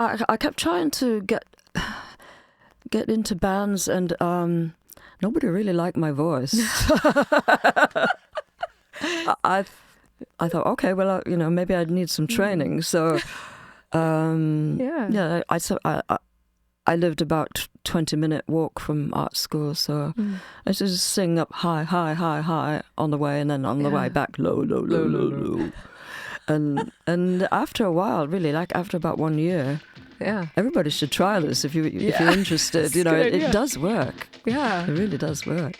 I kept trying to get into bands, and nobody really liked my voice. I thought, okay, well, maybe I'd need some training. So, I lived about 20-minute walk from art school, so I just sing up high, high, high, high on the way, and then on the way back, low, low, low, low, low. And after a while, really, like after about 1 year, everybody should try this if you're interested. It does work. Yeah, it really does work.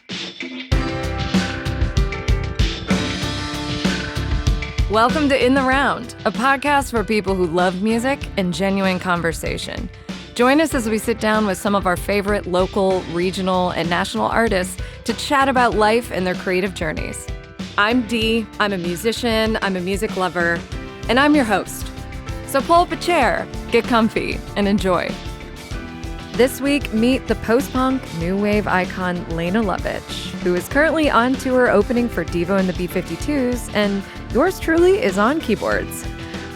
Welcome to In the Round, a podcast for people who love music and genuine conversation. Join us as we sit down with some of our favorite local, regional, and national artists to chat about life and their creative journeys. I'm Dee, I'm a musician, I'm a music lover, and I'm your host. So pull up a chair, get comfy, and enjoy. This week, meet the post-punk new wave icon Lene Lovich, who is currently on tour opening for Devo and The B-52s, and yours truly is on keyboards.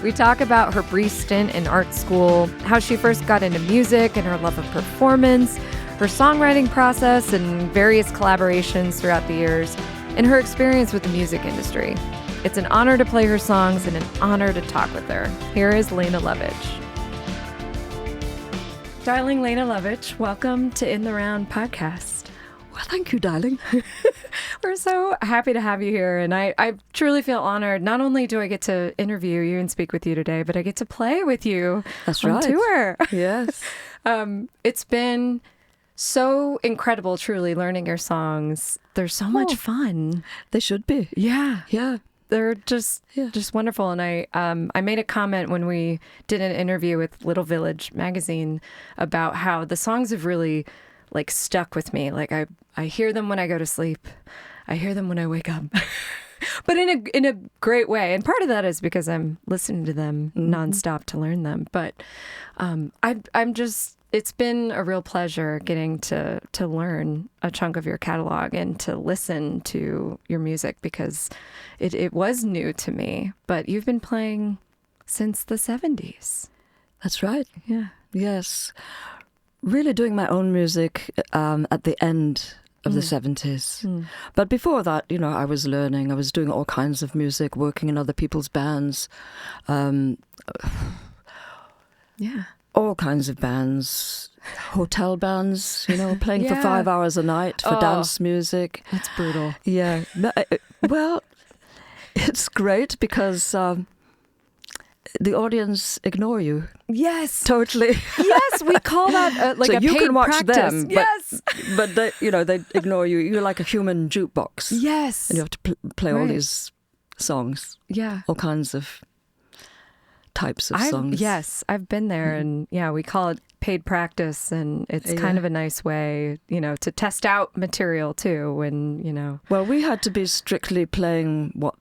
We talk about her brief stint in art school, how she first got into music and her love of performance, her songwriting process and various collaborations throughout the years, and her experience with the music industry. It's an honor to play her songs and an honor to talk with her. Here is Lene Lovich. Darling Lene Lovich, welcome to In the Round podcast. Well, thank you, darling. We're so happy to have you here, and I truly feel honored. Not only do I get to interview you and speak with you today, but I get to play with you on tour. Yes. It's been so incredible, truly, learning your songs. They're so much fun. They should be. Yeah. Yeah. They're just wonderful. And I made a comment when we did an interview with Little Village magazine about how the songs have really stuck with me. I hear them when I go to sleep. I hear them when I wake up. But in a great way. And part of that is because I'm listening to them nonstop to learn them. But it's been a real pleasure getting to learn a chunk of your catalog and to listen to your music, because it was new to me, but you've been playing since the 70s. That's right. Yeah. Yes. Really doing my own music at the end of the 70s. But before that, I was learning. I was doing all kinds of music, working in other people's bands. All kinds of bands, hotel bands, playing for 5 hours a night for dance music. That's brutal. Yeah. Well, it's great because the audience ignore you. Yes. Totally. Yes, we call that so a you paid can watch practice. them, Yes. but they ignore you. You're like a human jukebox. Yes. And you have to play all these songs. Yeah. All kinds of types of songs. Yes, I've been there, and we call it paid practice, and it's kind of a nice way, to test out material too. When well, we had to be strictly playing what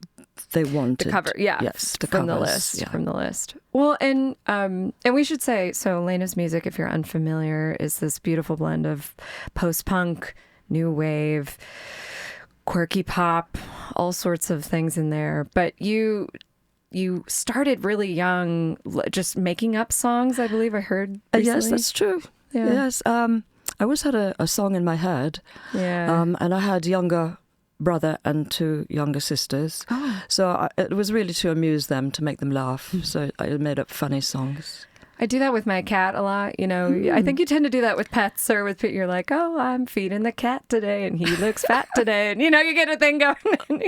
they wanted. The cover, yes, the from covers, from the list. Well, and we should say, so Lena's music, if you're unfamiliar, is this beautiful blend of post-punk, new wave, quirky pop, all sorts of things in there. But you started really young, just making up songs, I believe I heard recently. Yes, that's true. Yeah. Yes. I always had a song in my head. Yeah. And I had younger brother and 2 younger sisters. Oh. So it was really to amuse them, to make them laugh. So I made up funny songs. I do that with my cat a lot. I think you tend to do that with pets, or with you're like, oh, I'm feeding the cat today and he looks fat today. And, you get a thing going.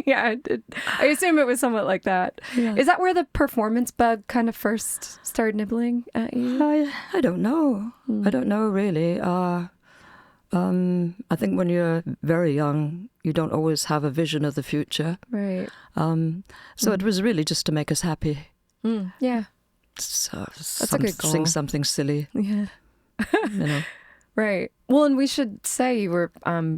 I assume it was somewhat like that. Yeah. Is that where the performance bug kind of first started nibbling at you? I don't know. I don't know, really. I think when you're very young, you don't always have a vision of the future. Right. So it was really just to make us happy. Yeah. So that's a good goal. Sing something silly. Yeah. Right. Well, and we should say you were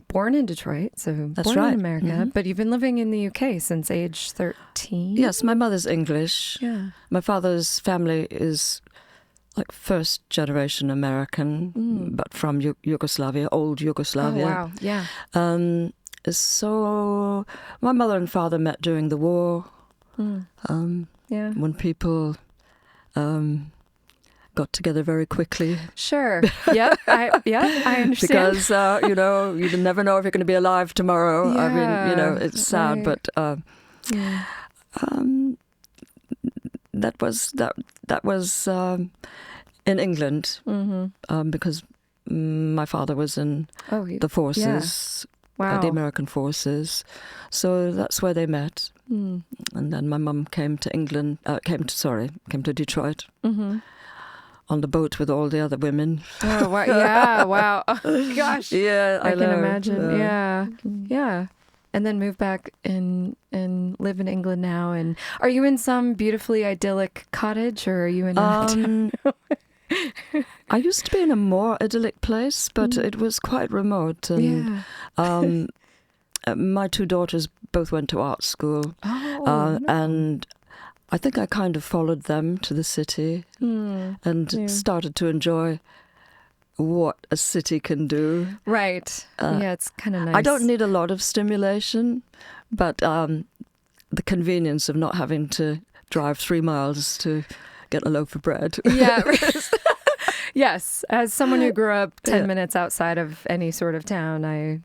born in Detroit, so that's born right. in America, but you've been living in the UK since age 13? Yes, my mother's English. Yeah. My father's family is first generation American, but from Yugoslavia, old Yugoslavia. Oh, wow. Yeah. So my mother and father met during the war. When people got together very quickly. Sure. Yep. I understand. Because, you never know if you're going to be alive tomorrow. Yeah, I mean, it's sad, right. but Yeah. that was in England because my father was in the forces, Wow. the American forces. So that's where they met. And then my mum came to England, came to Detroit on the boat with all the other women. Oh, wow. Yeah, wow. Oh, gosh. Yeah, I can know. imagine. Yeah. And then move back and live in England now. And are you in some beautifully idyllic cottage, or are you in a I used to be in a more idyllic place, but it was quite remote. And my two daughters both went to art school. And I think I kind of followed them to the city and started to enjoy what a city can do. Right. It's kind of nice. I don't need a lot of stimulation, but the convenience of not having to drive 3 miles to get a loaf of bread. Yeah. Yes. As someone who grew up 10 minutes outside of any sort of town, I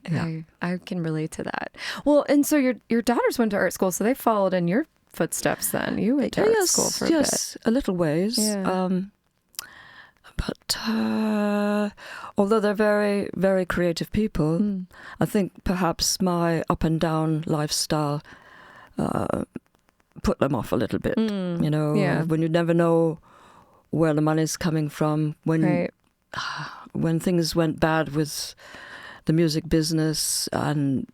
can relate to that. Well, and so your daughters went to art school, so they followed in your footsteps then. You went to art school for a bit. Yes, a little ways. Yeah. But although they're very, very creative people, I think perhaps my up and down lifestyle put them off a little bit. When you never know where the money's coming from, when things went bad with the music business and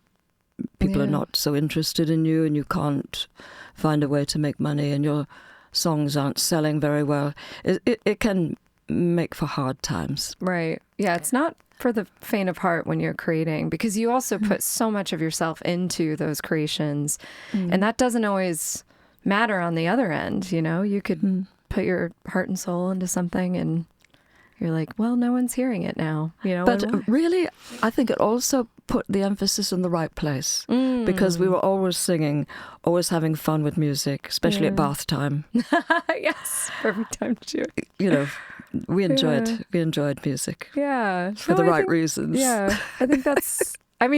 people are not so interested in you and you can't find a way to make money and your songs aren't selling very well, it can make for hard times. Right. Yeah, it's not for the faint of heart when you're creating, because you also put so much of yourself into those creations, and that doesn't always matter on the other end. You could put your heart and soul into something and you're like, well, no one's hearing it now. But really, I think it also put the emphasis in the right place, because we were always singing, always having fun with music, especially at bath time. Yes, perfect time to do it. We enjoyed music. Yeah. For the right reasons. Yeah. I think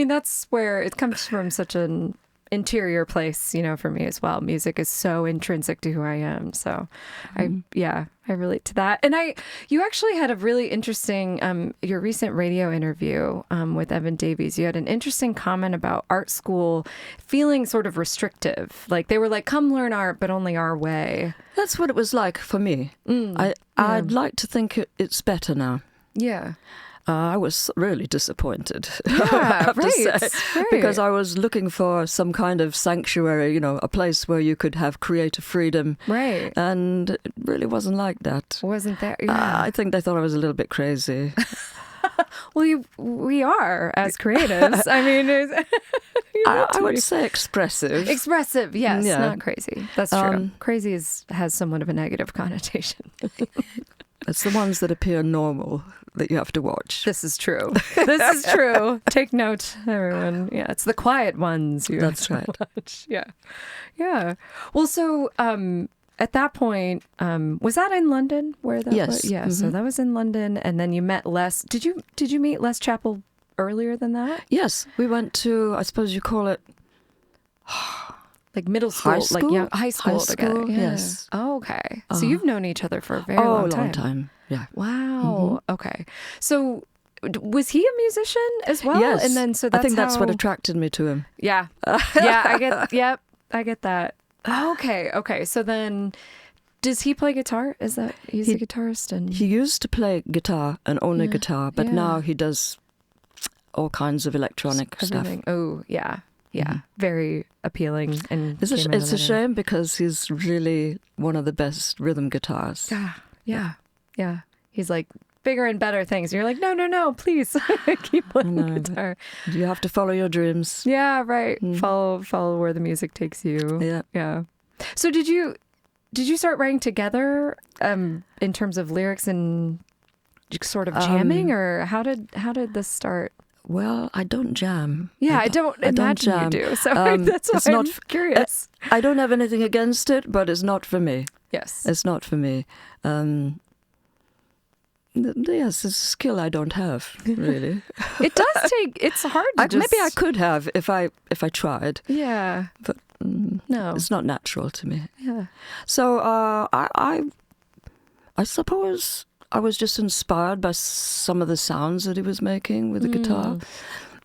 that's where it comes from, such an interior place, for me as well. Music is so intrinsic to who I am. So I relate to that. And you actually had a really interesting, your recent radio interview with Evan Davies. You had an interesting comment about art school feeling sort of restrictive. Like they were like, come learn art, but only our way. That's what it was like for me. I'd like to think it's better now. Yeah. I was really disappointed, Yeah, I have to right, say, right. because I was looking for some kind of sanctuary, a place where you could have creative freedom. Right. And it really wasn't like that. Wasn't there? Yeah. I think they thought I was a little bit crazy. Well, we are as creatives. I mean, I would say expressive. Expressive, yes, Yeah. Not crazy. That's true. Crazy has somewhat of a negative connotation. It's the ones that appear normal that you have to watch. This is true. This is true. Take note, everyone. Yeah, it's the quiet ones you That's have to right. watch. Yeah. Yeah. Well, so at that point, was that in London where that Yes. was? Yeah, so that was in London, and then you met Les. Did you meet Les Chappell earlier than that? Yes, we went to, I suppose you call it Like middle school, high school? like high school High together. school, Yeah. yes. Oh, okay. So you've known each other for a very long time. long time. Yeah. Wow. Okay. So was he a musician as well? Yes. And then I think that's what attracted me to him. Yeah. Yeah. I get that. Okay. Okay. So then, does he play guitar? He's a guitarist? And He used to play guitar and only guitar, but now he does all kinds of electronic stuff. everything. Oh, yeah. Yeah. Very appealing. And It's a shame because he's really one of the best rhythm guitarists. Yeah. Yeah. Yeah. He's like bigger and better things. And you're like, no, please keep playing the guitar. You have to follow your dreams. Yeah, right. Follow where the music takes you. Yeah. Yeah. So did you start writing together in terms of lyrics and sort of jamming, or how did this start? Well, I don't jam. Yeah, I don't imagine jam. you do. So that's it's why not I'm curious. I don't have anything against it, but it's not for me. Yes. It's not for me. Yes, it's a skill I don't have, really. It does take, it's hard to just... Maybe I could have if I tried. Yeah. But no. It's not natural to me. Yeah. So I suppose I was just inspired by some of the sounds that he was making with the guitar.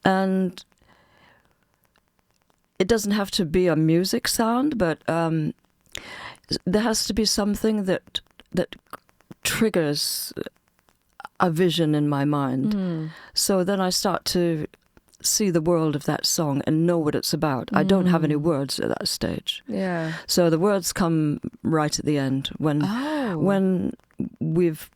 And it doesn't have to be a music sound, but there has to be something that triggers a vision in my mind. So then I start to see the world of that song and know what it's about. I don't have any words at that stage. Yeah. So the words come right at the end when we've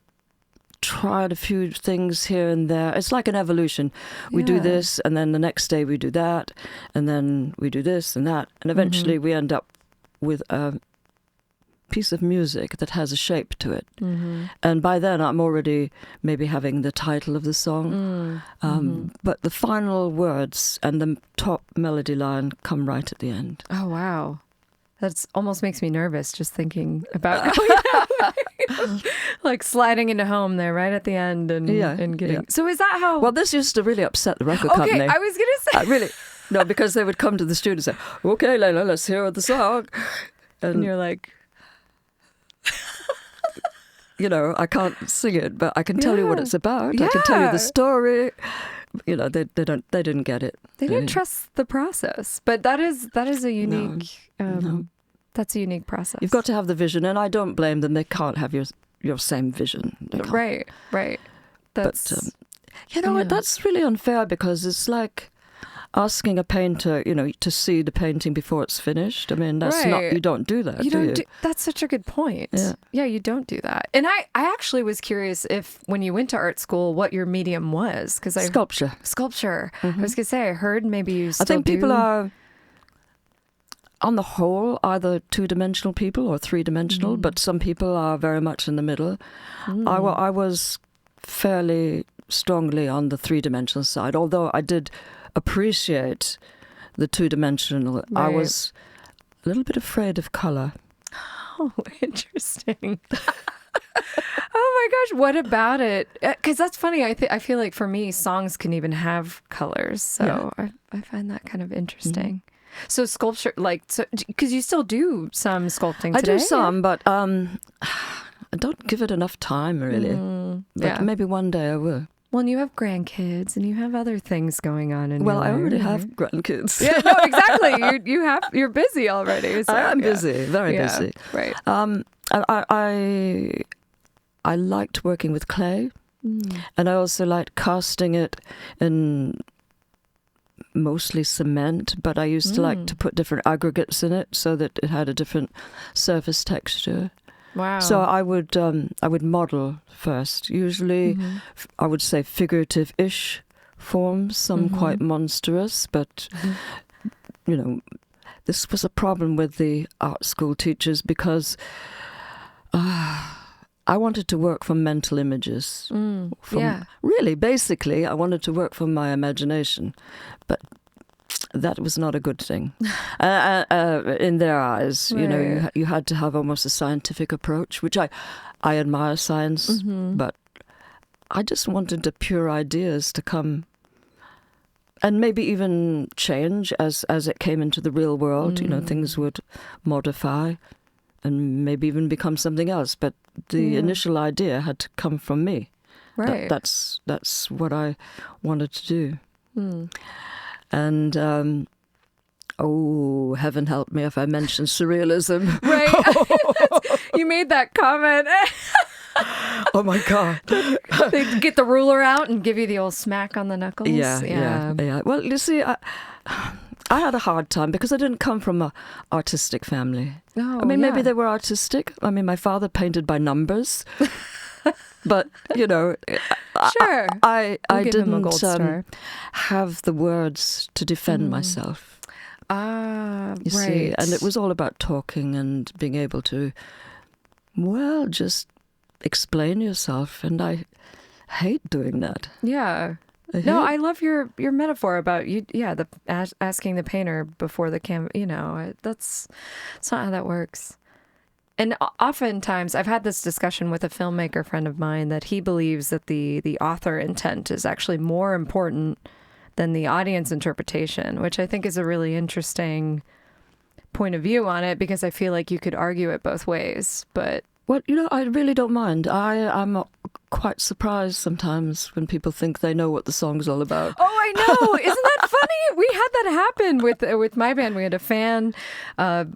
tried a few things here and there. It's like an evolution. We do this, and then the next day we do that, and then we do this and that, and eventually we end up with a piece of music that has a shape to it. And by then I'm already maybe having the title of the song, but the final words and the top melody line come right at the end. Oh, wow. That almost makes me nervous just thinking about like sliding into home there right at the end and getting... Yeah. So is that how... Well, this used to really upset the record company. I was going to say... Really? No, because they would come to the studio and say, okay, Lene, let's hear the song. And you're like... You know, I can't sing it, but I can tell you what it's about. I can tell you the story. You know, they didn't get it. They didn't trust the process. But that is a unique that's a unique process. You've got to have the vision, and I don't blame them. They can't have your same vision. Right. That's that's really unfair, because it's like asking a painter, to see the painting before it's finished. I mean, that's not, you don't do that, do you? That's such a good point. Yeah, you don't do that. And I actually was curious if, when you went to art school, what your medium was. Sculpture. I was going to say, I heard maybe you still do. I think people are, on the whole, either two-dimensional people or three-dimensional, but some people are very much in the middle. I was fairly strongly on the three-dimensional side, although I did appreciate the two-dimensional. Right. I was a little bit afraid of color. Oh, interesting. Oh my gosh, what about it? Because that's funny. I feel like for me, songs can even have colors, so I find that kind of interesting. So sculpture, because you still do some sculpting today? I do some, but I don't give it enough time, really. But maybe one day I will. Well, and you have grandkids, and you have other things going on in your life. I already have grandkids. Yeah, no, exactly. You're busy already. So, I am busy, very busy. Right. I liked working with clay, and I also liked casting it in mostly cement, but I used to like to put different aggregates in it so that it had a different surface texture. Wow. So I would model first. Usually, I would say figurative-ish forms, some quite monstrous, but, this was a problem with the art school teachers, because I wanted to work from mental images. Really, basically, I wanted to work from my imagination, but that was not a good thing in their eyes. Right. You had to have almost a scientific approach, which I admire science, but I just wanted the pure ideas to come, and maybe even change as it came into the real world. Things would modify and maybe even become something else, but the initial idea had to come from me. Right. That's what I wanted to do. And, heaven help me if I mention surrealism. Right. You made that comment. Oh, my God. They get the ruler out and give you the old smack on the knuckles. Yeah. Well, you see, I had a hard time because I didn't come from an artistic family. Oh, maybe they were artistic. My father painted by numbers. But, sure. I give him a didn't gold star. have the words to defend myself. You see, and it was all about talking and being able to, just explain yourself. And I hate doing that. Yeah. I love your metaphor about asking the painter before the canvas. That's not how that works. And oftentimes, I've had this discussion with a filmmaker friend of mine that he believes that the author intent is actually more important than the audience interpretation, which I think is a really interesting point of view on it, because I feel like you could argue it both ways. But well, I really don't mind. I'm quite surprised sometimes when people think they know what the song's all about. Oh, I know. Isn't that funny? We had that happen with my band. We had a fan, a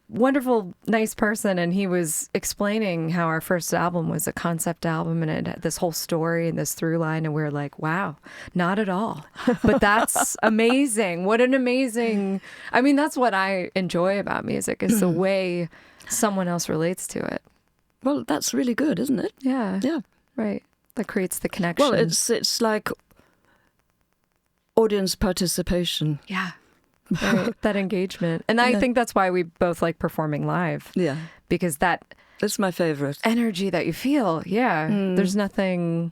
wonderful, nice person, and he was explaining how our first album was a concept album and it had this whole story and this through line, and we were like, wow, not at all. But that's amazing. What an amazing... I mean, that's what I enjoy about music, is the way someone else relates to it. Well, that's really good, isn't it? Yeah. Yeah. Right. That creates the connection. Well, it's like audience participation. Yeah. Right. That engagement. And I think that's why we both like performing live. Yeah. Because that's my favorite. Energy that you feel. Yeah. There's nothing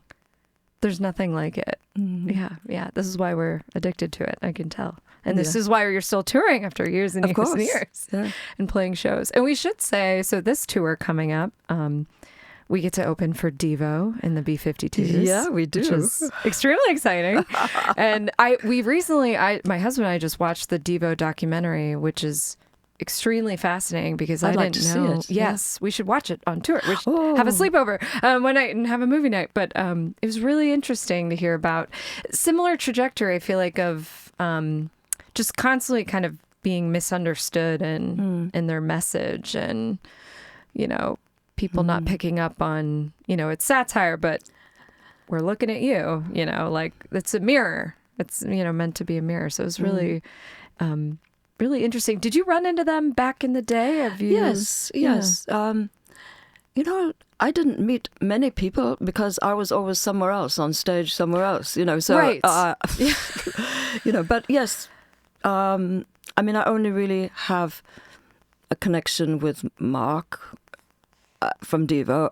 like it. Yeah. This is why we're addicted to it. I can tell. And this is why you're still touring after years and years and years and playing shows. And we should say, so this tour coming up, we get to open for Devo and the B-52s. Yeah, we do. Which is extremely exciting. And my husband and I just watched the Devo documentary, which is extremely fascinating because I didn't know. See it. Yes, we should watch it on tour. We should have a sleepover one night and have a movie night. But it was really interesting to hear about similar trajectory, I feel like, of just constantly kind of being misunderstood in their message, and, people not picking up on, it's satire, but we're looking at you, like it's a mirror. It's, meant to be a mirror. So it was really, really interesting. Did you run into them back in the day? Have you? Yes. I didn't meet many people because I was always somewhere else, on stage somewhere else, so, right. But yes, I mean, I only really have a connection with Mark from Devo,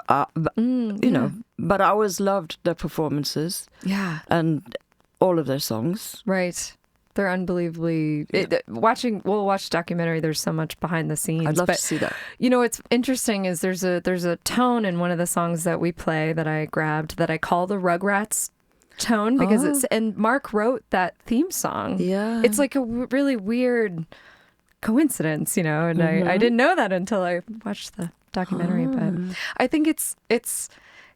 but I always loved their performances. Yeah. And all of their songs. Right. They're unbelievably... We'll watch the documentary. There's so much behind the scenes. I'd love to see that. What's interesting is there's a tone in one of the songs that we play that I grabbed that I call the Rugrats tone, because and Mark wrote that theme song. Yeah. It's like a really weird coincidence, and I didn't know that until I watched the documentary. But I think it's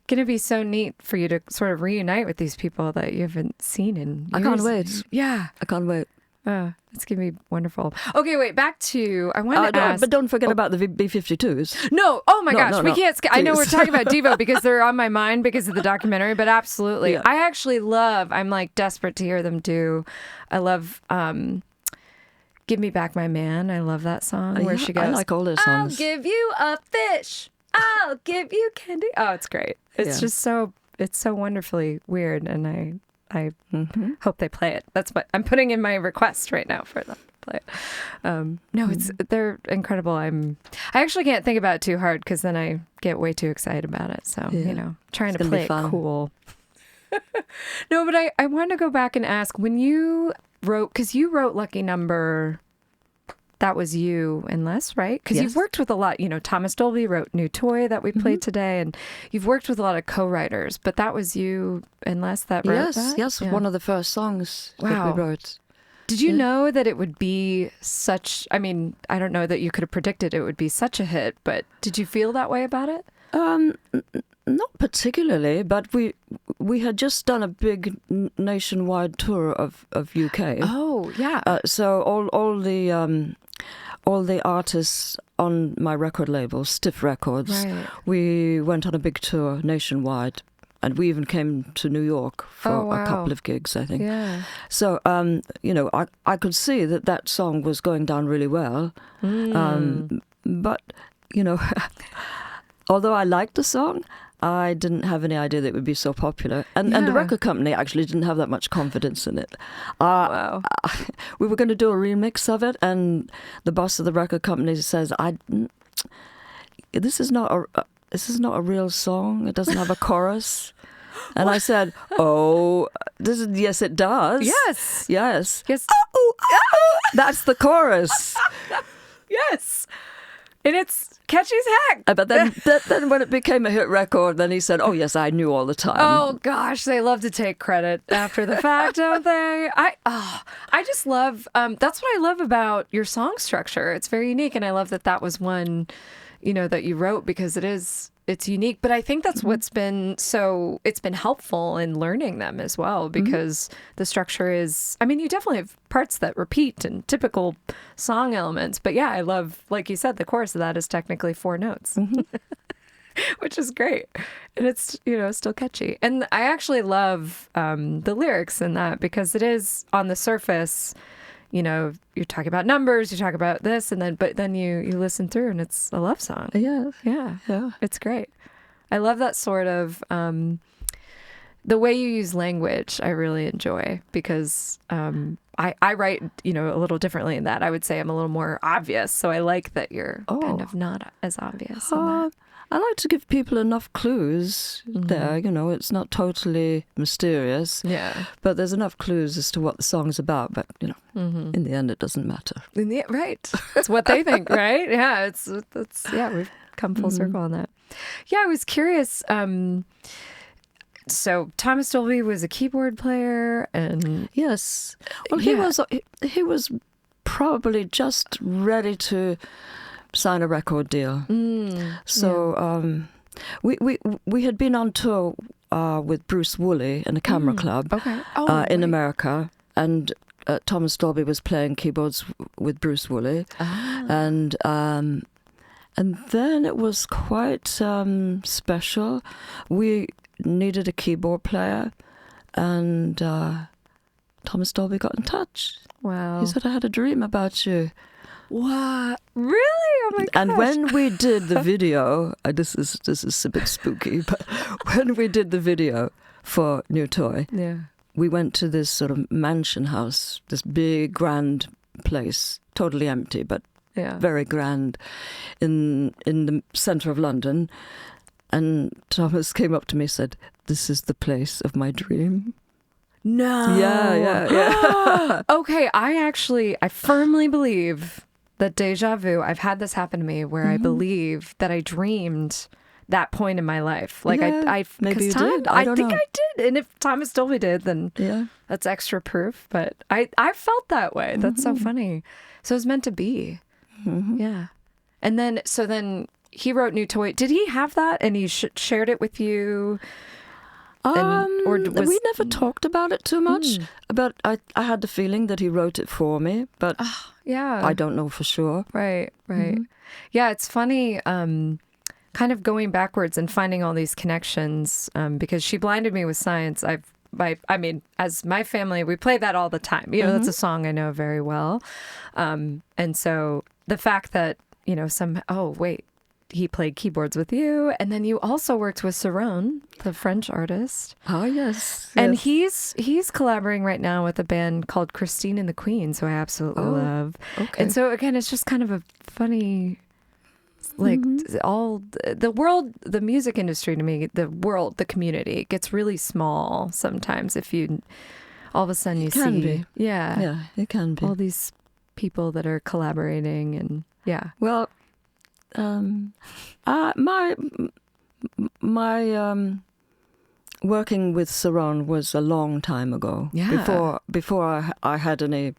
going to be so neat for you to sort of reunite with these people that you haven't seen in years. I can't wait. Yeah. I can't wait. It's going to be wonderful. Okay, wait, back to, I want to ask. But don't forget about the B-52s. No, oh my gosh, we can't, I know we're Please. talking about Devo because they're on my mind because of the documentary, but absolutely. Yeah. I actually I'm like desperate to hear them do. I love Give Me Back My Man. I love that song where she goes, I like all their songs. I'll give you a fish. I'll give you candy. Oh, it's great. It's just it's so wonderfully weird, and I hope they play it. That's what I'm putting in my request right now for them to play it. No, they're incredible. I actually can't think about it too hard because then I get way too excited about it. So, trying to play it cool. No, but I wanted to go back and ask, when you wrote, because you wrote Lucky Number, that was you and Les, right? Because you've worked with a lot, Thomas Dolby wrote New Toy that we played today, and you've worked with a lot of co-writers, but that was you and Les that wrote that? Yes, one of the first songs that we wrote. Did you know that it would be such, I mean, I don't know that you could have predicted it would be such a hit, but did you feel that way about it? Not particularly, but we had just done a big nationwide tour of UK. Oh, yeah. So all the artists on my record label, Stiff Records, we went on a big tour nationwide, and we even came to New York for a couple of gigs, I think. Yeah. So I could see that song was going down really well, but although I liked the song, I didn't have any idea that it would be so popular. And the record company actually didn't have that much confidence in it. We were going to do a remix of it, and the boss of the record company says, this is not a real song. It doesn't have a chorus. And I said, yes, it does. Yes. Yes. Oh, that's the chorus. Yes. And it's catchy as heck. But then when it became a hit record, then he said, "Oh yes, I knew all the time." Oh gosh, they love to take credit after the fact, don't they? I just love. That's what I love about your song structure. It's very unique, and I love that was one, that you wrote because it's unique. But I think that's what's been it's been helpful in learning them as well, because the structure is, you definitely have parts that repeat and typical song elements. But yeah, I love, like you said, the chorus of that is technically 4 notes, which is great. And it's, still catchy. And I actually love the lyrics in that, because it is on the surface, you're talking about numbers, you talk about this, but then you listen through and it's a love song. Yeah. It's great. I love that sort of the way you use language. I really enjoy, because I write a little differently in that. I would say I'm a little more obvious, so I like that you're kind of not as obvious in that. I like to give people enough clues there. It's not totally mysterious. Yeah. But there's enough clues as to what the song's about. But, in the end, it doesn't matter. Right. It's what they think, right? Yeah. We've come full circle on that. Yeah. I was curious. So Thomas Dolby was a keyboard player, and yes. Well, he was probably just ready to sign a record deal. So we had been on tour with Bruce Woolley in a camera club in America, and Thomas Dolby was playing keyboards with Bruce Woolley, and then it was quite special. We needed a keyboard player, and Thomas Dolby got in touch. Wow! He said, "I had a dream about you." What? Really? Oh my gosh. And when we did the video, this is a bit spooky, but when we did the video for New Toy, we went to this sort of mansion house, this big grand place, totally empty, but very grand, in the centre of London. And Thomas came up to me and said, "This is the place of my dream." No. Yeah. Okay, I firmly believe that deja vu, I've had this happen to me where I believe that I dreamed that point in my life. Like maybe you did. I think I did. And if Thomas Dolby did, then that's extra proof. But I felt that way. That's so funny. So it was meant to be. Yeah. And then, he wrote New Toy. Did he have that? And he shared it with you? We never talked about it too much. But I had the feeling that he wrote it for me. But I don't know for sure. Right. Yeah, it's funny, kind of going backwards and finding all these connections, because She Blinded Me with Science. As my family, we play that all the time. That's a song I know very well. And so the fact that, he played keyboards with you, and then you also worked with Saron, the French artist. Oh, yes. And he's collaborating right now with a band called Christine and the Queens, who I absolutely love. Okay. And so, again, it's just kind of a funny, all the world, the music industry to me, the community gets really small sometimes if you, all of a sudden you see. Yeah. Yeah, it can be. All these people that are collaborating and, Well, my working with Saron was a long time ago. Yeah. Before I had any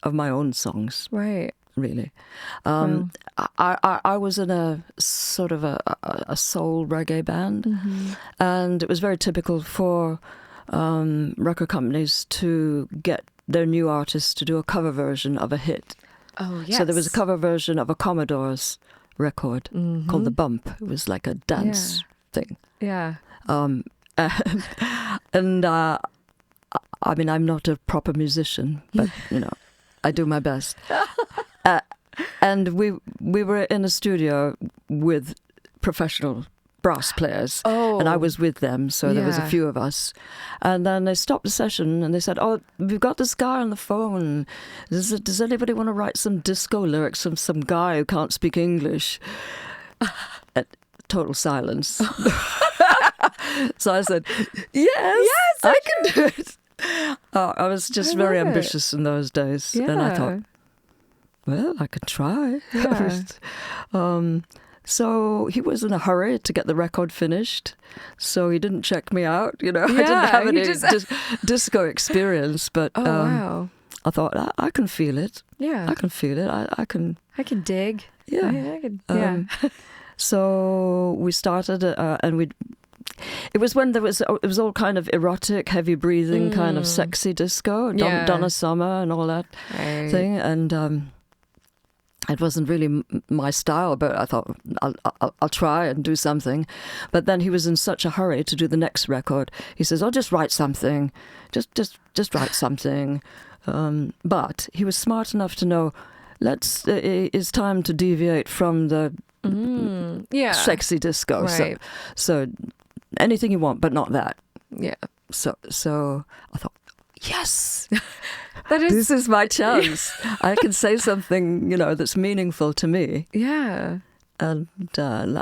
of my own songs. Right. Really. I was in a sort of a soul reggae band, and it was very typical for record companies to get their new artists to do a cover version of a hit. Oh, yes. So there was a cover version of a Commodore's record called The Bump. It was like a dance thing. Yeah. And I'm not a proper musician, but, I do my best. And we were in a studio with professional brass players, and I was with them, so there was a few of us. And then they stopped the session and they said, "Oh, we've got this guy on the phone. Does anybody want to write some disco lyrics from some guy who can't speak English?" Total silence. So I said, yes, I can do it. I was just very ambitious in those days. And I thought, well, I could try. Yeah. So he was in a hurry to get the record finished, so he didn't check me out. I Yeah, didn't have any just... disco experience, but wow. I thought I can feel it. Yeah, I can feel it. I can. I can dig. Yeah, I can. Yeah. So we started, and it was when it was all kind of erotic, heavy breathing, kind of sexy disco, Donna Summer and all that thing, and it wasn't really my style, but I thought I'll try and do something. But then he was in such a hurry to do the next record. He says, "Oh, just write something, just write something." But he was smart enough to know, it's time to deviate from the sexy disco. Right. So anything you want, but not that. Yeah. So I thought, yes, this is my chance. I can say something, that's meaningful to me. Yeah. And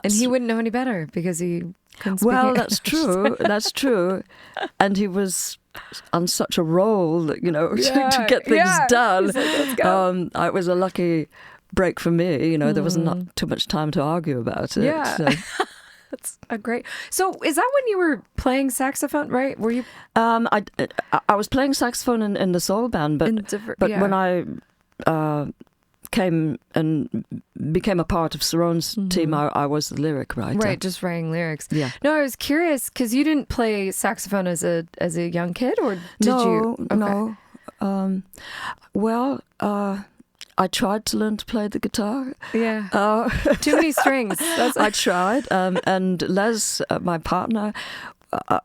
he wouldn't know any better because he couldn't speak Well, English. that's true. That's true. And he was on such a roll that, to get things done. He's like, let's go. It was a lucky break for me. There was not too much time to argue about it. Yeah. So. That's a great. So is that when you were playing saxophone, right? Were you? I was playing saxophone in the soul band, but when I came and became a part of Saron's team, I was the lyric writer. Right, just writing lyrics. Yeah. No, I was curious because you didn't play saxophone as a young kid, or did you? Okay. No. Well, I tried to learn to play the guitar. Yeah. Too many strings. I tried. And Les, my partner,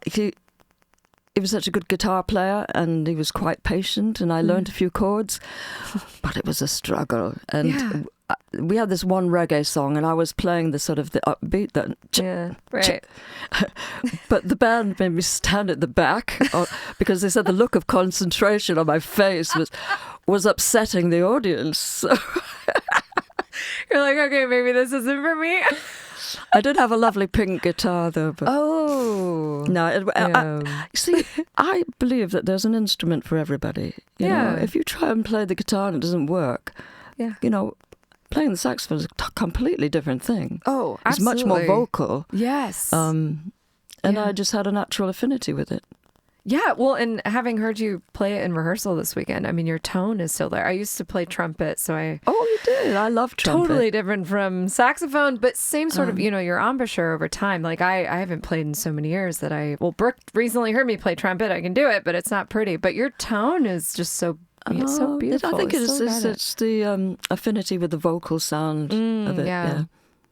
he was such a good guitar player, and he was quite patient, and I learned a few chords, but it was a struggle. And we had this one reggae song, and I was playing the sort of the upbeat. Right. But the band made me stand at the back because they said the look of concentration on my face was upsetting the audience. So you're like, okay, maybe this isn't for me. I did have a lovely pink guitar, though. But no. See, I believe that there's an instrument for everybody. You know, if you try and play the guitar and it doesn't work, playing the saxophone is a completely different thing. Oh, absolutely. It's much more vocal. Yes. And I just had a natural affinity with it. Yeah, well, and having heard you play it in rehearsal this weekend, I mean, your tone is still there. I used to play trumpet, so Oh, you did? I love trumpet. Totally different from saxophone, but same sort of, your embouchure over time. Like, I haven't played in so many years that Brooke recently heard me play trumpet. I can do it, but it's not pretty. But your tone is just so beautiful. I think it's the affinity with the vocal sound of it.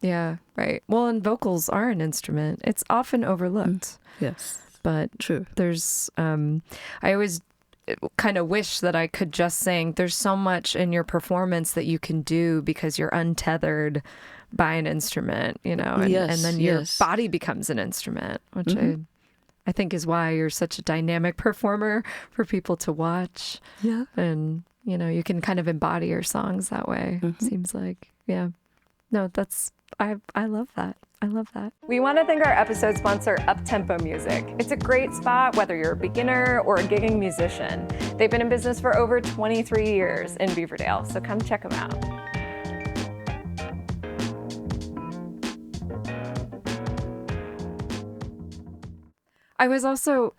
Yeah, right. Well, and vocals are an instrument. It's often overlooked. Yes. But true. There's, I always kind of wish that I could just sing. There's so much in your performance that you can do because you're untethered by an instrument, and then your body becomes an instrument, which I think is why you're such a dynamic performer for people to watch. Yeah. And, you can kind of embody your songs that way, it seems like. Yeah. No, I love that. I love that. We want to thank our episode sponsor, Uptempo Music. It's a great spot whether you're a beginner or a gigging musician. They've been in business for over 23 years in Beaverdale, so come check them out. I was also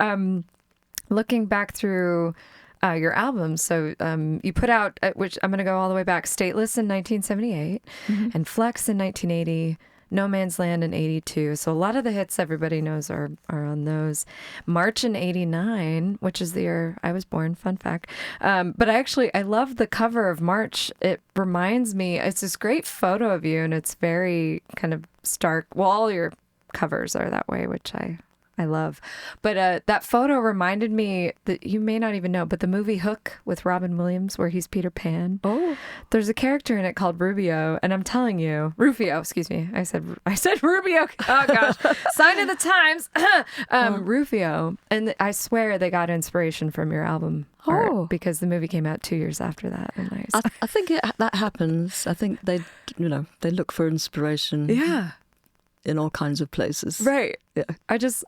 looking back through your albums. So you put out, which I'm going to go all the way back, Stateless in 1978 and Flex in 1980. No Man's Land in 82. So a lot of the hits everybody knows are on those. March in 89, which is the year I was born, fun fact. But I love the cover of March. It reminds me, it's this great photo of you, and it's very kind of stark. Well, all your covers are that way, which I love. But that photo reminded me that you may not even know, but the movie Hook with Robin Williams, where he's Peter Pan. Oh, there's a character in it called Rufio, and I'm telling you, Rufio. Excuse me, I said Rubio. Oh gosh, sign of the times. Rufio, and I swear they got inspiration from your album art because the movie came out 2 years after that. And I think that happens. I think they look for inspiration. Yeah. in all kinds of places. Right. Yeah.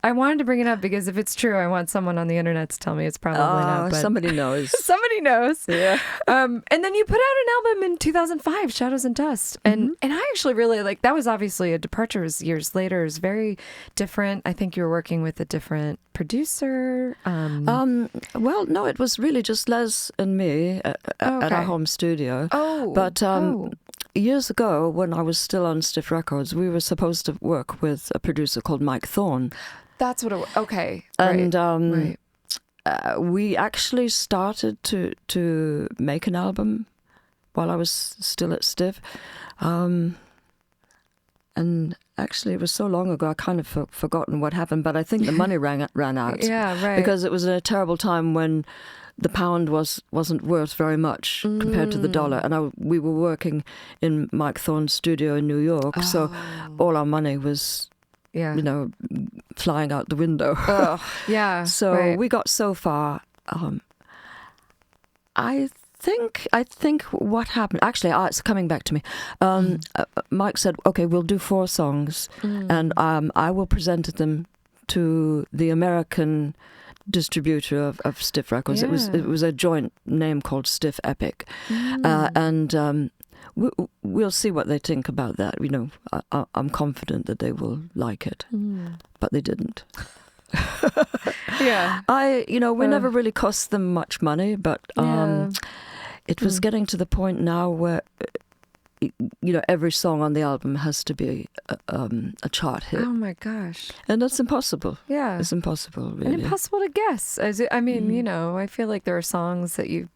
I wanted to bring it up because if it's true, I want someone on the internet to tell me it's probably not. But Somebody knows. somebody knows. Yeah. And then you put out an album in 2005, Shadows and Dust. And I actually really like, that was obviously a departure. It was years later. It was very different. I think you were working with a different producer. Well, no, it was really just Les and me at our home studio. But years ago, when I was still on Stiff Records, we were supposed to work with a producer called Mike Thorne. That's what it was. Okay. And right. We actually started to make an album while I was still at Stiff. And actually, it was so long ago, I kind of forgotten what happened, but I think the money ran out. Yeah, right. Because it was a terrible time when the pound wasn't worth very much compared to the dollar. And we were working in Mike Thorne's studio in New York, so all our money was, flying out the window. Yeah. So we got so far. I think what happened, actually, it's coming back to me. Mike said, okay, we'll do 4 songs, and I will present them to the American distributor of Stiff Records. Yeah. It was a joint name called Stiff Epic, and we'll see what they think about that. I'm confident that they will like it, but they didn't. Yeah, we never really cost them much money, but it was getting to the point now where every song on the album has to be a chart hit. Oh my gosh. And that's impossible. Yeah. It's impossible, really. And impossible to guess. I feel like there are songs that you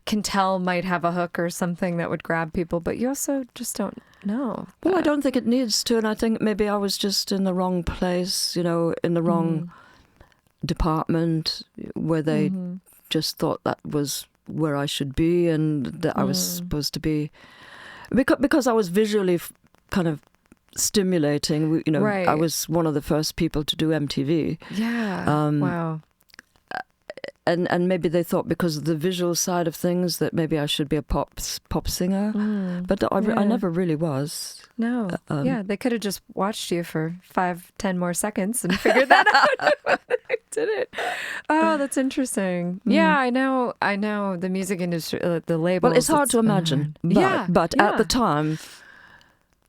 can tell might have a hook or something that would grab people, but you also just don't know. Well, I don't think it needs to, and I think maybe I was just in the wrong place, in the wrong department where they just thought that was where I should be and that I was supposed to be. Because I was visually kind of stimulating, right. I was one of the first people to do MTV. Yeah. Wow. And maybe they thought because of the visual side of things that maybe I should be a pop singer, but I never really was. No. They could have just watched you for 5-10 more seconds and figured that out. I did it. Oh, that's interesting. Yeah, I know the music industry, the labels. Well, it's hard to imagine. But at the time,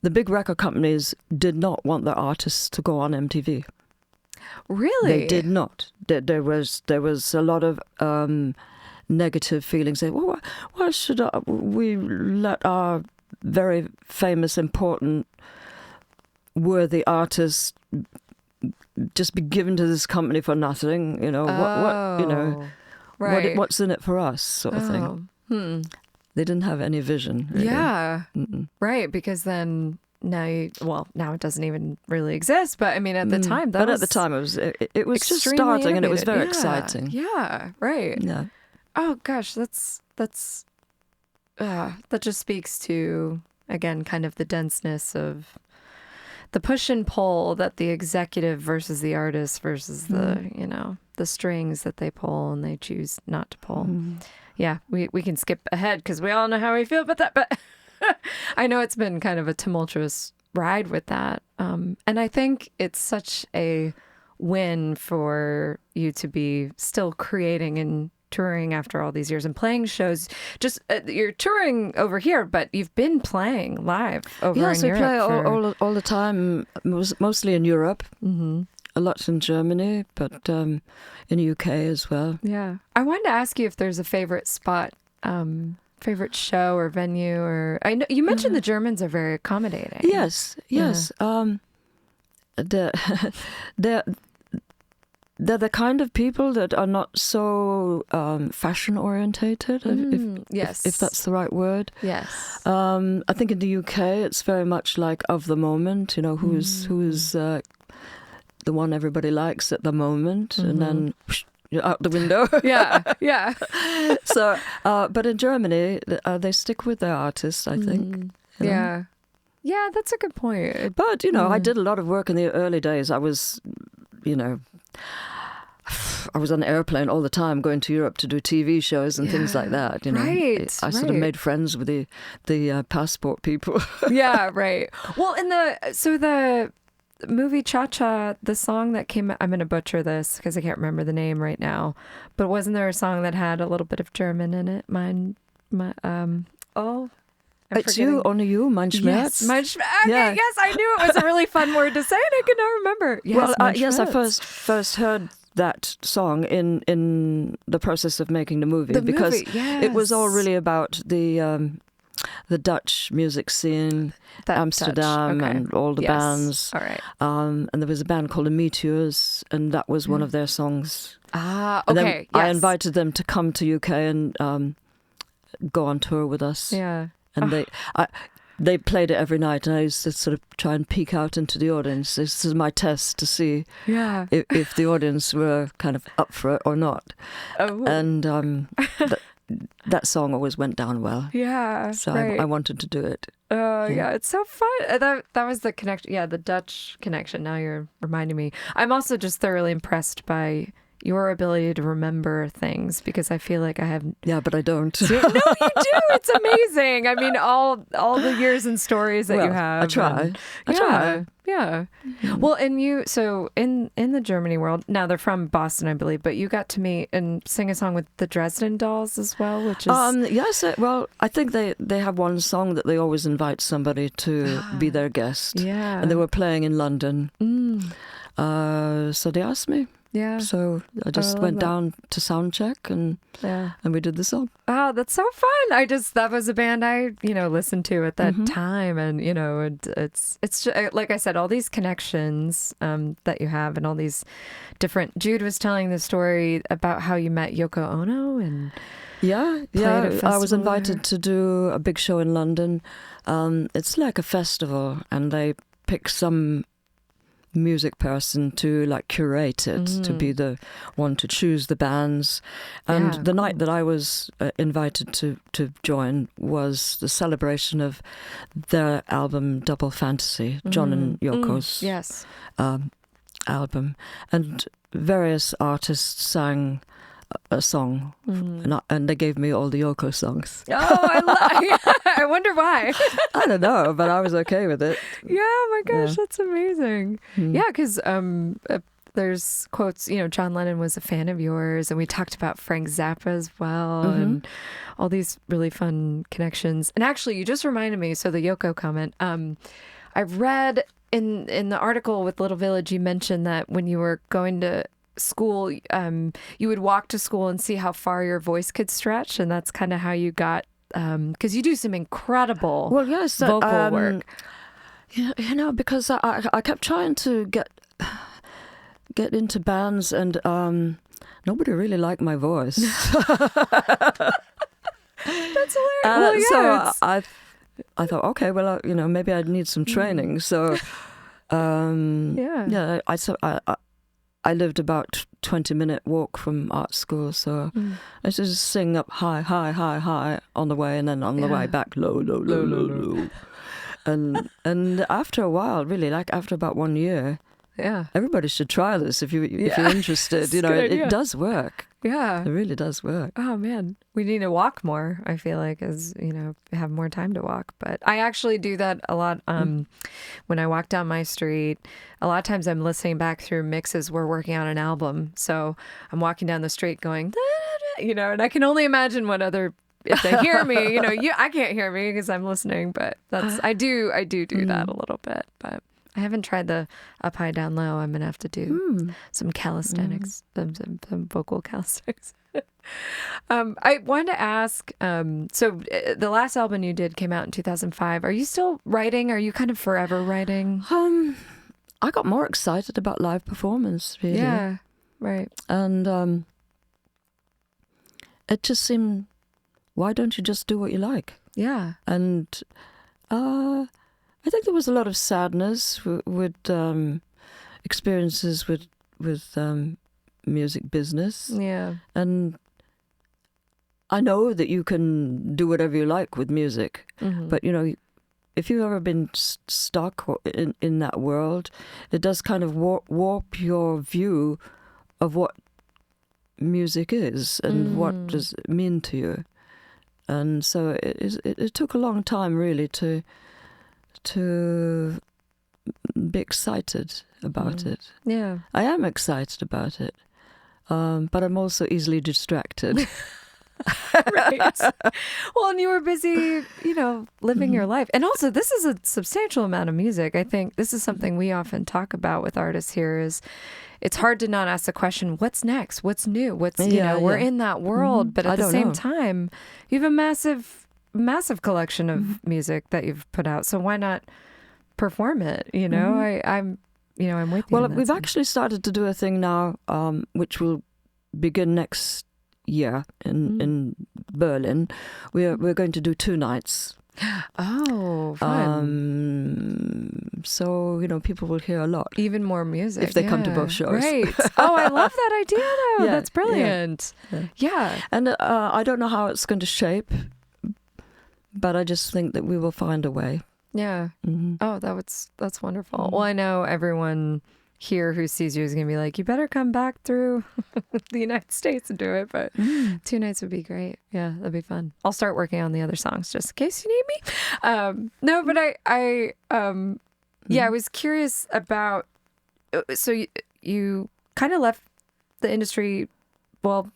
the big record companies did not want their artists to go on MTV. Really? They did not. There was a lot of negative feelings. Saying, well, why should we let our very famous, important, worthy artists just be given to this company for nothing? Right. What's in it for us, sort of thing. They didn't have any vision. Really. Yeah. Right, because then. Now it doesn't even really exist. But I mean, at the time, at the time, it was just starting, innovative. And it was very exciting. Yeah, right. Yeah. Oh gosh, that just speaks to, again, kind of the denseness of the push and pull that the executive versus the artist versus the strings that they pull and they choose not to pull. Yeah, we can skip ahead because we all know how we feel about that, but. I know it's been kind of a tumultuous ride with that. And I think it's such a win for you to be still creating and touring after all these years and playing shows. Just you're touring over here, but you've been playing live over in Europe. Yes, we play all the time, mostly in Europe. A lot in Germany, but in the UK as well. Yeah. I wanted to ask you if there's a favorite spot, favorite show or venue, or I know you mentioned the Germans are very accommodating. Yes. They're the kind of people that are not so fashion orientated, if that's the right word. Yes. I think in the UK it's very much like of the moment. Who's the one everybody likes at the moment, and then. You're out the window. Yeah. So, but in Germany, they stick with their artists, I think. Yeah, that's a good point. But, I did a lot of work in the early days. I was, I was on an airplane all the time going to Europe to do TV shows and things like that. Right. I sort of made friends with the passport people. Yeah, right. Well, movie Cha-Cha, the song that came, I'm going to butcher this because I can't remember the name right now, but wasn't there a song that had a little bit of German in it? It's you, only you, mein Schmerz. Yes, mein Schmerz. Okay, yes, I knew it was a really fun word to say, and I could not remember. Yes, well, I first heard that song in the process of making the movie because it was all really about the Dutch music scene, Amsterdam, and all the bands. All right. And there was a band called the B-52s, and that was one of their songs. Ah, and okay. I invited them to come to UK and go on tour with us. Yeah. And they played it every night, and I used to sort of try and peek out into the audience. This is my test to see if the audience were kind of up for it or not. Oh. And that song always went down well. Yeah, so right. I wanted to do it. Oh, yeah, it's so fun. That was the connection. Yeah, the Dutch connection. Now you're reminding me. I'm also just thoroughly impressed by your ability to remember things, because I feel like I have... Yeah, but I don't. No, you do. It's amazing. I mean, all the years and stories that you have. I try. I try. Yeah. Well, and you, so in the Germany world, now they're from Boston, I believe, but you got to meet and sing a song with the Dresden Dolls as well, which is... Yes, well, I think they have one song that they always invite somebody to be their guest. Yeah. And they were playing in London. So they asked me. Yeah. So I just went down to sound check and we did the song. Oh, that's so fun. That was a band I, listened to at that time. And, it's just, like I said, all these connections that you have and all these different... Jude was telling the story about how you met Yoko Ono and... Yeah. I was invited to do a big show in London. It's like a festival, and they pick some music person to curate it, to be the one to choose the bands. And the night that I was invited to join was the celebration of their album Double Fantasy, John and Yoko's album. And various artists sang a song, and they gave me all the Yoko songs. Oh, I wonder why. I don't know, but I was okay with it. Yeah, my gosh, that's amazing. Yeah, because there's quotes, John Lennon was a fan of yours, and we talked about Frank Zappa as well, and all these really fun connections. And actually, you just reminded me, so the Yoko comment, I read in the article with Little Village, you mentioned that when you were going to school, you would walk to school and see how far your voice could stretch, and that's kind of how you got, because you do some incredible vocal work. Because I kept trying to get into bands, and nobody really liked my voice. That's hilarious. So I thought, okay, well, maybe I'd need some training. So I lived about 20-minute walk from art school, so I used to just sing up high, high, high, high on the way, and then on the way back low, low, low, low, low. And after a while, really, after about 1 year, everybody should try this if you're interested. It does work. Yeah, it really does work. Oh man, we need to walk more. I feel like, as have more time to walk. But I actually do that a lot. When I walk down my street, a lot of times I'm listening back through mixes. We're working on an album, so I'm walking down the street going, da, da, da, and I can only imagine what other. If they hear me, I can't hear me because I'm listening. But I do that a little bit, but. I haven't tried the up, high, down, low. I'm going to have to do some calisthenics, some vocal calisthenics. I wanted to ask, so the last album you did came out in 2005. Are you still writing? Are you kind of forever writing? I got more excited about live performance, really. Yeah, right. And it just seemed, why don't you just do what you like? Yeah. And... I think there was a lot of sadness with experiences with music business. Yeah. And I know that you can do whatever you like with music, but if you've ever been stuck in that world, it does kind of warp your view of what music is and what does it mean to you. And so it took a long time, really, to be excited about it. Yeah. I am excited about it, but I'm also easily distracted. Right. Well, and you were busy, living your life. And also, this is a substantial amount of music. I think this is something we often talk about with artists here is it's hard to not ask the question, what's next? What's new? We're in that world. But at the same time, you have a massive, massive collection of music that you've put out. So why not perform it? I'm with you. Well, we've actually started to do a thing now, which will begin next year in Berlin. We're going to do 2 nights. Oh, fun. So, people will hear a lot. Even more music. If they come to both shows. Right. Oh, I love that idea, though. Yeah, that's brilliant. Yeah. And I don't know how it's going to shape, but I just think that we will find a way. Yeah. Mm-hmm. Oh, that's wonderful. Mm-hmm. Well, I know everyone here who sees you is going to be like, you better come back through the United States and do it. But 2 nights would be great. Yeah, that'd be fun. I'll start working on the other songs just in case you need me. No, but I was curious about, so you kind of left the industry,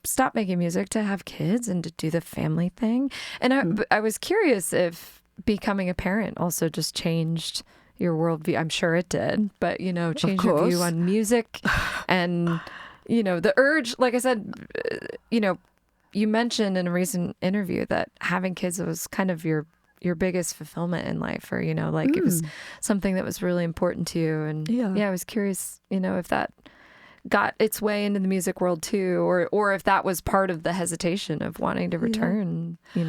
stopped making music to have kids and to do the family thing. And I was curious if becoming a parent also just changed your worldview. I'm sure it did, but change your view on music and the urge. Like I said, you mentioned in a recent interview that having kids was kind of your biggest fulfillment in life, or it was something that was really important to you. And I was curious, if that got its way into the music world too, or if that was part of the hesitation of wanting to return, to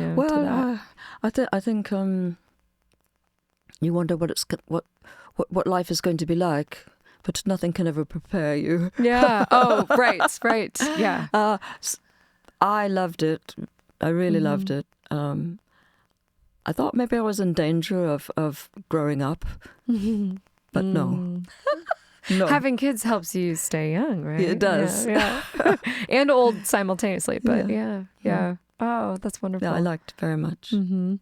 that. I think. You wonder what life is going to be like, but nothing can ever prepare you. Yeah. Oh, right. Yeah. I loved it. I really loved it. I thought maybe I was in danger of growing up, but no. No. Having kids helps you stay young, right? It does. Yeah. And old simultaneously, but yeah. Oh, that's wonderful. Yeah, I liked it very much. Mm-hmm.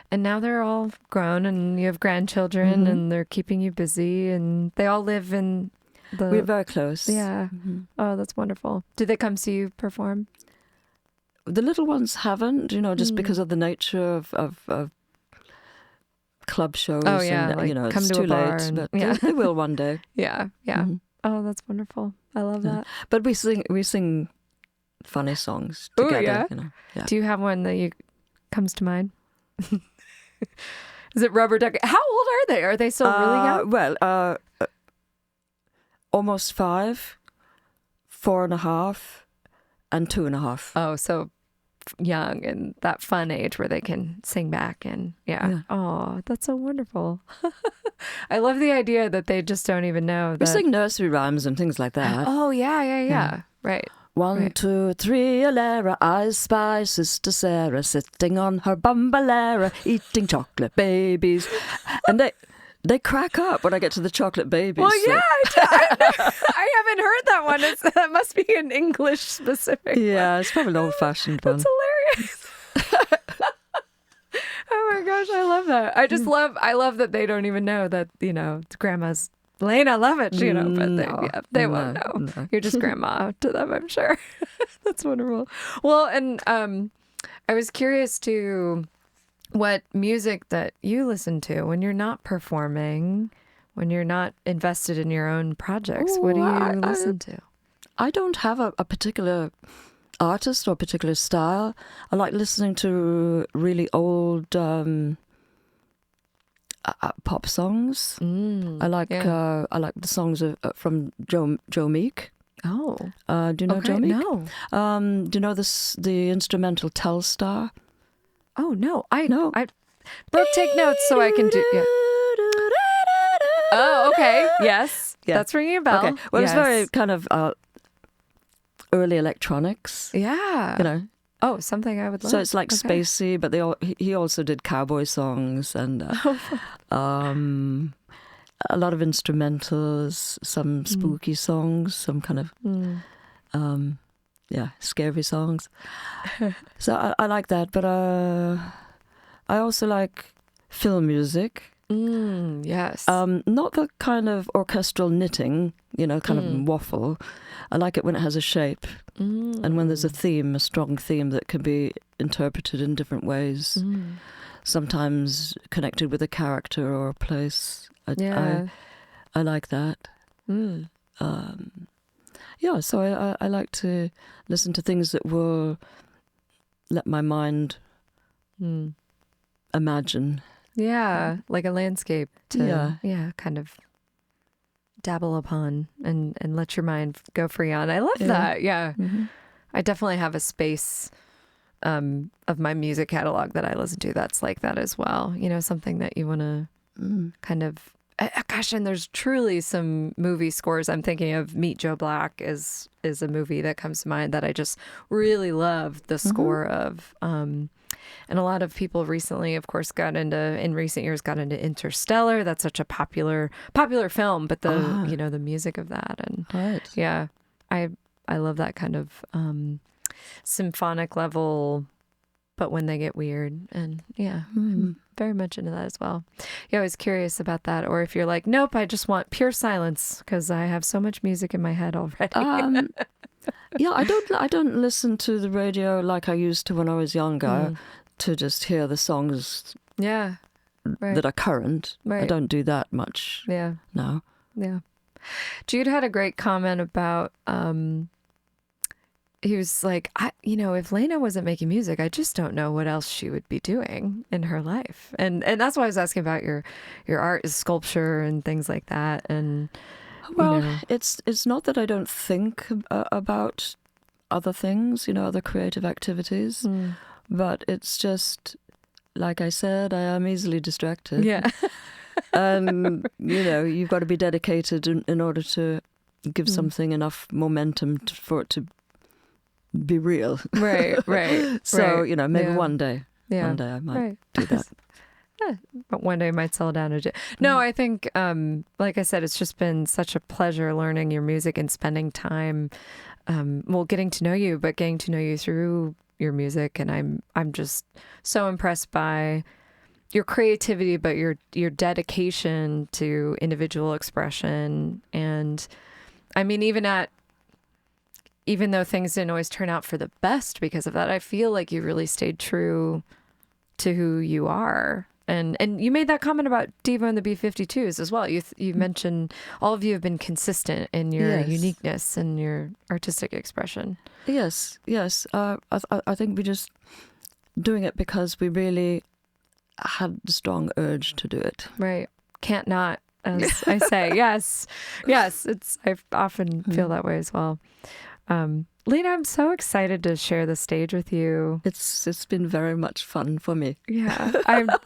And now they're all grown and you have grandchildren and they're keeping you busy and they all live in the... We're very close. Yeah. Mm-hmm. Oh, that's wonderful. Do they come see you perform? The little ones haven't, just because of the nature of club shows. Oh, yeah. And, come it's to too a bar late. and, but they will one day. Yeah. Mm-hmm. Oh, that's wonderful. I love that. But we sing funny songs together. Ooh, yeah? Do you have one that comes to mind? Is it Rubber Duck? How old are they? Are they still really young? Well, almost 5, 4.5, and 2.5. Oh, so young and that fun age where they can sing back and yeah. Oh, that's so wonderful. I love the idea that they just don't even know that. We sing nursery rhymes and things like that. Oh, yeah. Right. 1, 2, 3, Alara, I spy Sister Sarah sitting on her bambalera, eating chocolate babies. And they crack up when I get to the chocolate babies. Well, yeah, I haven't heard that one. That must be an English specific one. It's probably an old-fashioned one. That's hilarious. Oh my gosh, I love that. I love that they don't even know that, grandma's Lene Lovich, but they won't know. No. You're just grandma to them, I'm sure. That's wonderful. Well, and I was curious to what music that you listen to when you're not performing, when you're not invested in your own projects. What do you listen to? I don't have a particular artist or a particular style. I like listening to really old... pop songs. I like the songs from Joe Meek. Oh, do you know Joe Meek? No. Do you know the instrumental Telstar? Oh no, I Brooke, take notes so I can do. Yeah. Oh, okay. Yes, that's ringing a bell. Okay. Well, it's very kind of early electronics. Yeah. Oh, something I would love. So it's like spacey, but he also did cowboy songs and a lot of instrumentals, some spooky songs, some kind of scary songs. So I like that, but I also like film music. Yes. Not the kind of orchestral knitting, kind of waffle. I like it when it has a shape and when there's a theme, a strong theme that can be interpreted in different ways. Sometimes connected with a character or a place. I like that. So I like to listen to things that will let my mind imagine. Yeah, like a landscape to kind of dabble upon and let your mind go free on. I love that. Yeah. I definitely have a space of my music catalog that I listen to that's like that as well. Something that you want to kind of gosh, and there's truly some movie scores. I'm thinking of Meet Joe Black is a movie that comes to mind that I just really love the score of. And a lot of people recently, of course, in recent years got into Interstellar. That's such a popular film, but the music of that and I love that kind of symphonic level, but when they get weird and I'm very much into that as well. You're always curious about that, or if you're like, nope, I just want pure silence because I have so much music in my head already. I don't listen to the radio like I used to when I was younger to just hear the songs that are current. I don't do that much now. Yeah. Jude had a great comment about he was like, if Lena wasn't making music, I just don't know what else she would be doing in her life. And that's why I was asking about your art, sculpture and things like that. And it's not that I don't think about other things, other creative activities, but it's just, like I said, I am easily distracted. Yeah. And, you've got to be dedicated in order to give something enough momentum for it to be real. Right. So, maybe one day I might do that. But one day I might settle down and do. No, I think, like I said, it's just been such a pleasure learning your music and spending time, getting to know you, but getting to know you through your music. And I'm just so impressed by your creativity, but your dedication to individual expression. And I mean, even though things didn't always turn out for the best because of that, I feel like you really stayed true to who you are. And you made that comment about Devo and The B-52s as well. You mentioned all of you have been consistent in your uniqueness and your artistic expression. Yes. I think we're just doing it because we really had the strong urge to do it. Right. Can't not, as I say. Yes. I often feel that way as well. Lena, I'm so excited to share the stage with you. It's been very much fun for me. Yeah,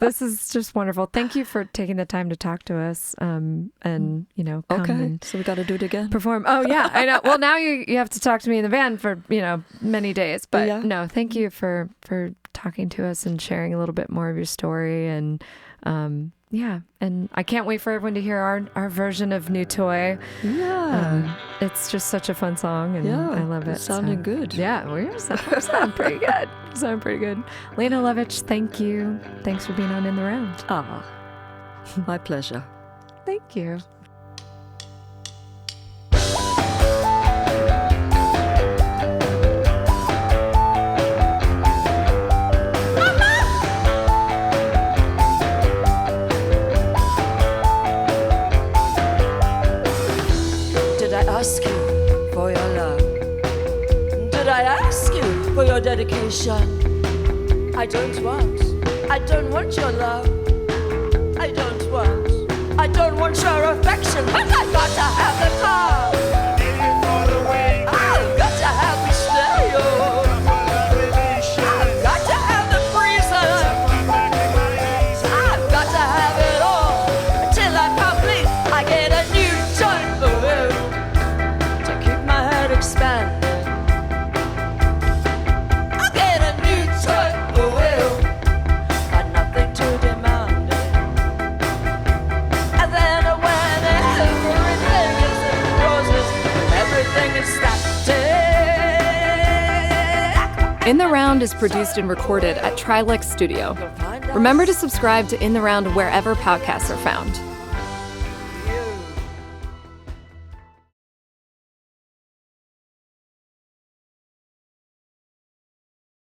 this is just wonderful. Thank you for taking the time to talk to us. And come and so we got to do it again. Perform. Oh yeah, I know. Well, now you have to talk to me in the band for many days. But no, thank you for talking to us and sharing a little bit more of your story and. And I can't wait for everyone to hear our version of New Toy. Yeah. It's just such a fun song, and I love it. It's sounding good. Yeah, we're sounding pretty good. Sounding pretty good. Lene Lovich, thank you. Thanks for being on In the Round. My pleasure. Thank you. Ask you for your love? Did I ask you for your dedication? I don't want your love. I don't want your affection. But I got to have the car. I've got to have the stereo. I've got to have the freezer. I've got to have it all until I'm complete. I get a new toy. Expanding. I get a new toy, got nothing to demand. And then when everything is in roses, In the Round is produced and recorded at Trilix Studio. Remember to subscribe to In the Round wherever podcasts are found.